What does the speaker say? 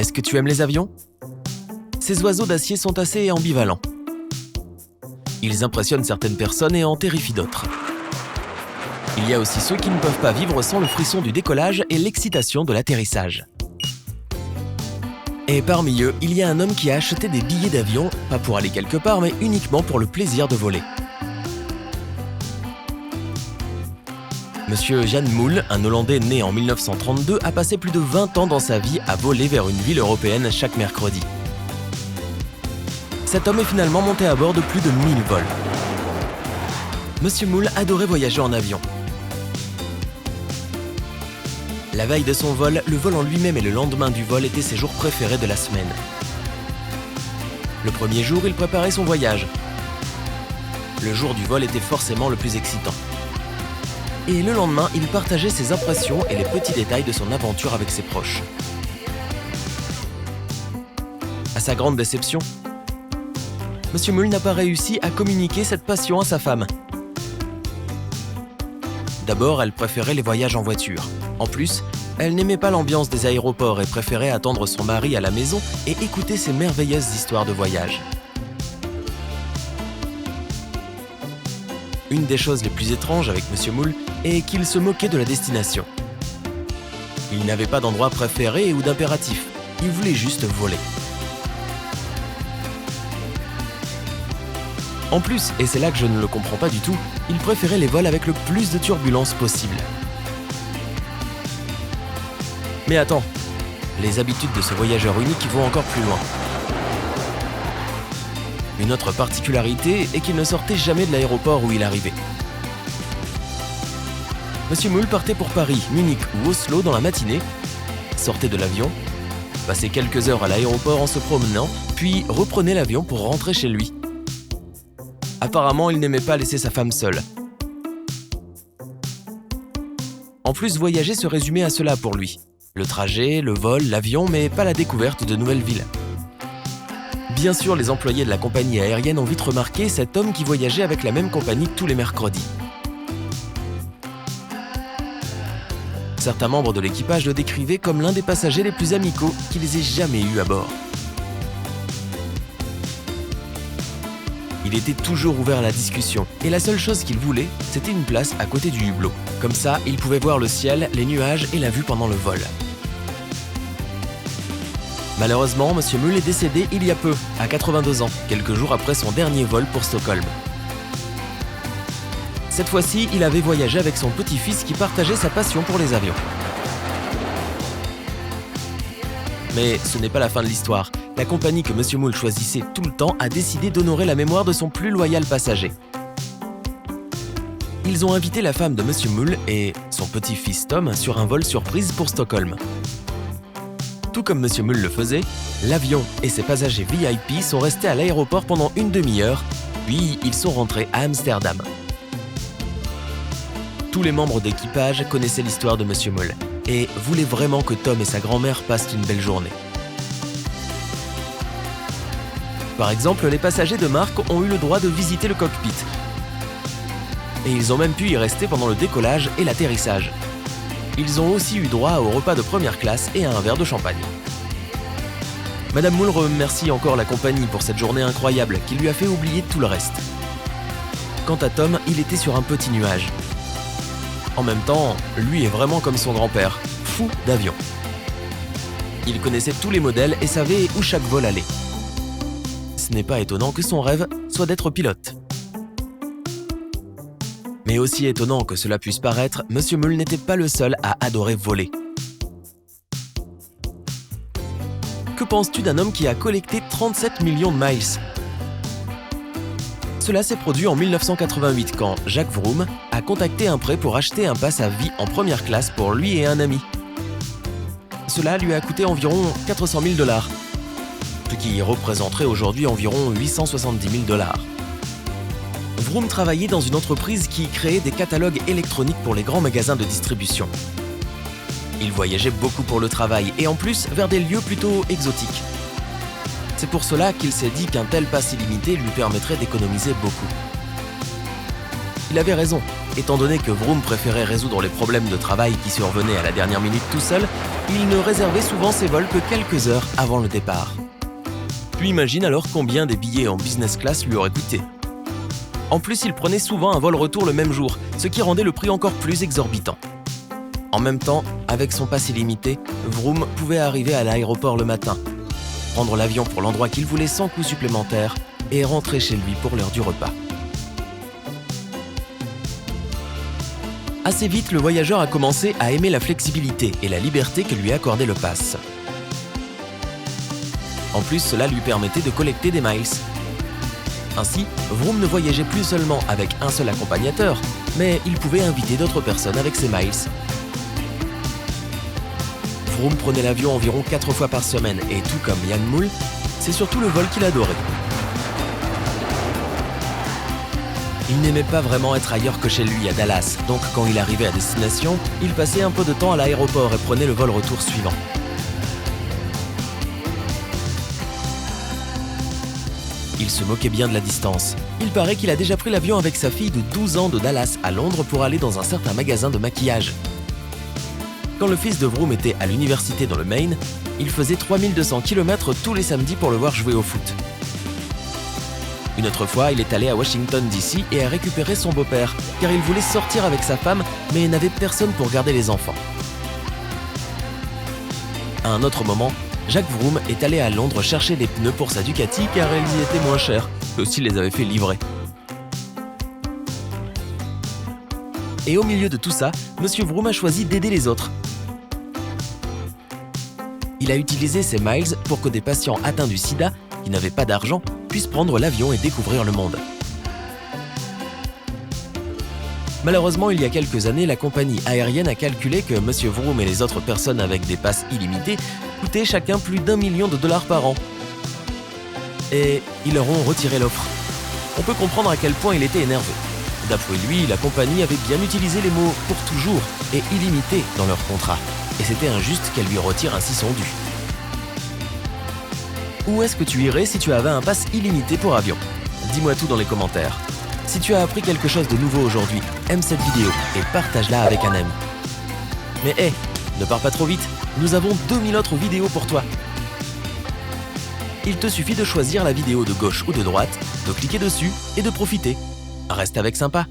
Est-ce que tu aimes les avions ? Ces oiseaux d'acier sont assez ambivalents. Ils impressionnent certaines personnes et en terrifient d'autres. Il y a aussi ceux qui ne peuvent pas vivre sans le frisson du décollage et l'excitation de l'atterrissage. Et parmi eux, il y a un homme qui a acheté des billets d'avion, pas pour aller quelque part, mais uniquement pour le plaisir de voler. Monsieur Jan Moel, un Hollandais né en 1932, a passé plus de 20 ans dans sa vie à voler vers une ville européenne chaque mercredi. Cet homme est finalement monté à bord de plus de 1000 vols. Monsieur Moel adorait voyager en avion. La veille de son vol, le vol en lui-même et le lendemain du vol étaient ses jours préférés de la semaine. Le premier jour, il préparait son voyage. Le jour du vol était forcément le plus excitant. Et le lendemain, il partageait ses impressions et les petits détails de son aventure avec ses proches. À sa grande déception, Monsieur Moel n'a pas réussi à communiquer cette passion à sa femme. D'abord, elle préférait les voyages en voiture. En plus, elle n'aimait pas l'ambiance des aéroports et préférait attendre son mari à la maison et écouter ses merveilleuses histoires de voyage. Une des choses les plus étranges avec Monsieur Moel est qu'il se moquait de la destination. Il n'avait pas d'endroit préféré ou d'impératif. Il voulait juste voler. En plus, et c'est là que je ne le comprends pas du tout, il préférait les vols avec le plus de turbulences possible. Mais attends, les habitudes de ce voyageur unique vont encore plus loin. Une autre particularité est qu'il ne sortait jamais de l'aéroport où il arrivait. Monsieur Moel partait pour Paris, Munich ou Oslo dans la matinée, sortait de l'avion, passait quelques heures à l'aéroport en se promenant, puis reprenait l'avion pour rentrer chez lui. Apparemment, il n'aimait pas laisser sa femme seule. En plus, voyager se résumait à cela pour lui. Le trajet, le vol, l'avion, mais pas la découverte de nouvelles villes. Bien sûr, les employés de la compagnie aérienne ont vite remarqué cet homme qui voyageait avec la même compagnie tous les mercredis. Certains membres de l'équipage le décrivaient comme l'un des passagers les plus amicaux qu'ils aient jamais eu à bord. Il était toujours ouvert à la discussion, et la seule chose qu'il voulait, c'était une place à côté du hublot. Comme ça, il pouvait voir le ciel, les nuages et la vue pendant le vol. Malheureusement, Monsieur Moel est décédé il y a peu, à 82 ans, quelques jours après son dernier vol pour Stockholm. Cette fois-ci, il avait voyagé avec son petit-fils qui partageait sa passion pour les avions. Mais ce n'est pas la fin de l'histoire. La compagnie que Monsieur Moel choisissait tout le temps a décidé d'honorer la mémoire de son plus loyal passager. Ils ont invité la femme de Monsieur Moel et son petit-fils Tom sur un vol surprise pour Stockholm. Tout comme Monsieur Moel le faisait, l'avion et ses passagers VIP sont restés à l'aéroport pendant une demi-heure, puis ils sont rentrés à Amsterdam. Tous les membres d'équipage connaissaient l'histoire de Monsieur Moel et voulaient vraiment que Tom et sa grand-mère passent une belle journée. Par exemple, les passagers de Mark ont eu le droit de visiter le cockpit. Et ils ont même pu y rester pendant le décollage et l'atterrissage. Ils ont aussi eu droit au repas de première classe et à un verre de champagne. Madame Moel remercie encore la compagnie pour cette journée incroyable qui lui a fait oublier tout le reste. Quant à Tom, il était sur un petit nuage. En même temps, lui est vraiment comme son grand-père, fou d'avion. Il connaissait tous les modèles et savait où chaque vol allait. Ce n'est pas étonnant que son rêve soit d'être pilote. Mais aussi étonnant que cela puisse paraître, Monsieur Moel n'était pas le seul à adorer voler. Que penses-tu d'un homme qui a collecté 37 millions de miles ? Cela s'est produit en 1988 quand Jacques Vroom a contacté un prêt pour acheter un pass à vie en première classe pour lui et un ami. Cela lui a coûté environ 400 000 $, ce qui représenterait aujourd'hui environ 870 000 $. Vroom travaillait dans une entreprise qui créait des catalogues électroniques pour les grands magasins de distribution. Il voyageait beaucoup pour le travail et en plus vers des lieux plutôt exotiques. C'est pour cela qu'il s'est dit qu'un tel pass illimité lui permettrait d'économiser beaucoup. Il avait raison, Étant donné que Vroom préférait résoudre les problèmes de travail qui survenaient à la dernière minute tout seul, il ne réservait souvent ses vols que quelques heures avant le départ. Tu imagines alors combien des billets en business class lui auraient coûté. En plus, il prenait souvent un vol retour le même jour, ce qui rendait le prix encore plus exorbitant. En même temps, avec son pass illimité, Vroom pouvait arriver à l'aéroport le matin, prendre l'avion pour l'endroit qu'il voulait sans coût supplémentaire et rentrer chez lui pour l'heure du repas. Assez vite, le voyageur a commencé à aimer la flexibilité et la liberté que lui accordait le pass. En plus, cela lui permettait de collecter des miles. Ainsi, Vroom ne voyageait plus seulement avec un seul accompagnateur, mais il pouvait inviter d'autres personnes avec ses miles. Vroom prenait l'avion environ 4 fois par semaine et tout comme Jan Moul, c'est surtout le vol qu'il adorait. Il n'aimait pas vraiment être ailleurs que chez lui à Dallas, donc quand il arrivait à destination, il passait un peu de temps à l'aéroport et prenait le vol retour suivant. Il se moquait bien de la distance. Il paraît qu'il a déjà pris l'avion avec sa fille de 12 ans de Dallas à Londres pour aller dans un certain magasin de maquillage. Quand le fils de Vroom était à l'université dans le Maine, il faisait 3200 km tous les samedis pour le voir jouer au foot. Une autre fois, il est allé à Washington DC et a récupéré son beau-père, car il voulait sortir avec sa femme, mais n'avait personne pour garder les enfants. À un autre moment, Jacques Vroom est allé à Londres chercher des pneus pour sa Ducati car ils y étaient moins chers, et aussi les avait fait livrer. Et au milieu de tout ça, Monsieur Vroom a choisi d'aider les autres. Il a utilisé ses miles pour que des patients atteints du sida, qui n'avaient pas d'argent, puissent prendre l'avion et découvrir le monde. Malheureusement, il y a quelques années, la compagnie aérienne a calculé que Monsieur Vroom et les autres personnes avec des passes illimitées coûtaient chacun plus d'1 million de dollars par an. Et ils leur ont retiré l'offre. On peut comprendre à quel point il était énervé. D'après lui, la compagnie avait bien utilisé les mots « pour toujours » et « illimité » dans leur contrat, et c'était injuste qu'elle lui retire ainsi son dû. Où est-ce que tu irais si tu avais un pass illimité pour avion? Dis-moi tout dans les commentaires. Si tu as appris quelque chose de nouveau aujourd'hui, aime cette vidéo et partage-la avec un ami. Mais hé, ne pars pas trop vite, nous avons 2000 autres vidéos pour toi. Il te suffit de choisir la vidéo de gauche ou de droite, de cliquer dessus et de profiter. Reste avec sympa.